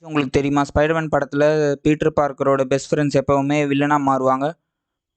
உங்களுக்கு தெரியுமா? ஸ்பைடர்மேன் படத்துல பீட்டர் பார்க்கரோட பெஸ்ட் ஃப்ரெண்ட்ஸ் எப்பவுமே வில்லனா மாறுவாங்க.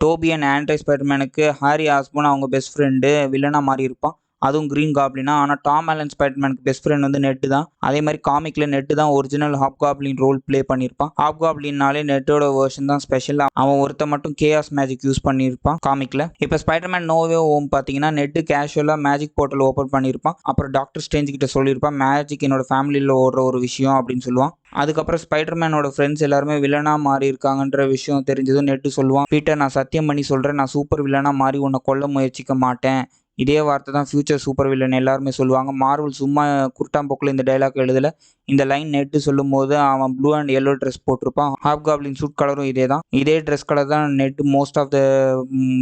டோபி அண்ட் ஆண்ட்ரே ஸ்பைடர்மேனுக்கு ஹாரி ஆஸ்போர்ன் அவங்க பெஸ்ட் ஃப்ரெண்டு வில்லனா மாறியிருப்பான். அதுவும் கிரீன் காப்லினா. ஆனா டாம் ஹாலண்ட் ஸ்பைடர்மேனுக்கு பெஸ்ட் ஃப்ரெண்ட் வந்து நெட் தான். அதே மாரி காமிக்ல நெட் தான் ஒரிஜினல் ஹாப்காப்லின் ரோல் ப்ளே பண்ணியிருப்பான். ஹாப்காப்லின்னாலே நெட்டோட வெர்ஷன் தான் ஸ்பெஷல். அவன் ஒருத்தன் மட்டும் கேஆஸ் மேஜிக் யூஸ் பண்ணியிருப்பான் காமிக்ல. இப்போ ஸ்பைடர்மேன் நோ வே ஹோம் பார்த்தீங்கன்னா நெட் கேஷுவலா மேஜிக் போர்ட்டல் ஓப்பன் பண்ணியிருப்பான். அப்புறம் டாக்டர் ஸ்ட்ரேஞ்ச் கிட்ட சொல்லியிருப்பான், மேஜிக் என்னோட ஃபேமிலியில் ஓடுற ஒரு விஷயம் அப்படின்னு சொல்லுவான். அதுக்கப்புறம் ஸ்பைடர்மேனோட ஃப்ரெண்ட்ஸ் எல்லாருமே வில்லனா மாறி இருக்காங்கன்ற விஷயம் தெரிஞ்சதும் நெட்டு சொல்லுவான், பீட்டர் நான் சத்தியம் பண்ணி சொல்கிறேன், நான் சூப்பர் வில்லனா மாறி உன்னை கொல்ல முயற்சிக்க மாட்டேன். இதே வார்த்தை தான் ஃபியூச்சர் சூப்பர் வில்லன் எல்லாருமே சொல்லுவாங்க. மார்வல் சும்மா குருட்டாம்போக்கில் இந்த டைலாக் எழுதல. இந்த லைன் நெட்டு சொல்லும் போது அவன் ப்ளூ அண்ட் எல்லோ ட்ரெஸ் போட்டிருப்பான். ஹாப்காப்ளின் சூட் கலரும் இதே தான். இதே ட்ரெஸ் கலர் தான் Ned most of the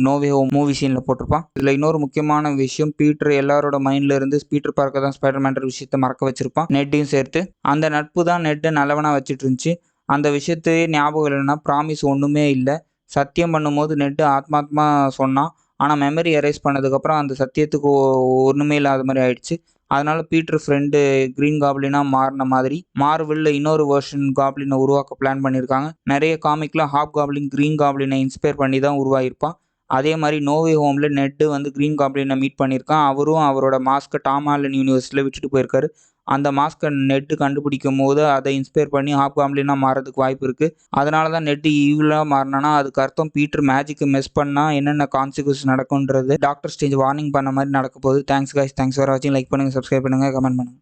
no way home movie சீனில் போட்டிருப்பான். இதில் இன்னொரு முக்கியமான விஷயம், பீட்டர் எல்லாரோட மைண்ட்ல இருந்து பீட்டர் பார்க்க தான் ஸ்பைடர்மேன்ற விஷயத்தை மறக்க வச்சிருப்பான், நெட்டையும் சேர்த்து. அந்த நட்பு தான் நெட்டை நல்லவனா வச்சுட்டு இருந்துச்சு. அந்த விஷயத்தையே ஞாபகம் இல்லைன்னா ப்ராமிஸ் ஒன்றுமே இல்லை. சத்தியம் பண்ணும்போது நெட்டு ஆத்மாத்மா சொன்னான். ஆனால் மெமரி எரேஸ் பண்ணதுக்கப்புறம் அந்த சத்தியத்துக்கு ஒன்றுமே இல்லாத மாதிரி ஆயிடுச்சு. அதனால பீட்டர் ஃப்ரெண்டு கிரீன் காப்ளினா மாறின மாதிரி மார்வெல்ல இன்னொரு வெர்ஷன் காப்ளினை உருவாக்க பிளான் பண்ணியிருக்காங்க. நிறைய காமிக்ல ஹாப் காப்ளின் கிரீன் காப்ளினை இன்ஸ்பயர் பண்ணி தான் உருவாகியிருப்பான். அதே மாதிரி நோவே ஹோம்ல நெட்டு வந்து கிரீன் காப்ளினை மீட் பண்ணியிருக்கான். அவரும் அவரோட மாஸ்கை டாம் ஹாலண்ட் யூனிவர்ஸில் விட்டுட்டு போயிருக்காரு. அந்த மாஸ்கை நெட்டு கண்டுபிடிக்கும் போது அதை இன்ஸ்பயர் பண்ணி ஹாப் காம்ப்ளினா மாறதுக்கு வாய்ப்பு இருக்குது. அதனால தான் நெட்டு ஈவிலாக மாறினானா அதுக்கு அர்த்தம் பீட்டர் மேஜிக்கை மிஸ் பண்ணால் என்னென்ன கான்சிக்வன்ஸ் நடக்கும்ன்றது டாக்டர் ஸ்ட்ரேஞ்ச் வார்னிங் பண்ண மாதிரி நடக்க போகுது. தேங்க்ஸ் கைஸ், தேங்க்ஸ் ஃபார் வாட்சிங். லைக் பண்ணுங்கள், சப்ஸ்கிரைப் பண்ணுங்கள், கமெண்ட் பண்ணுங்கள்.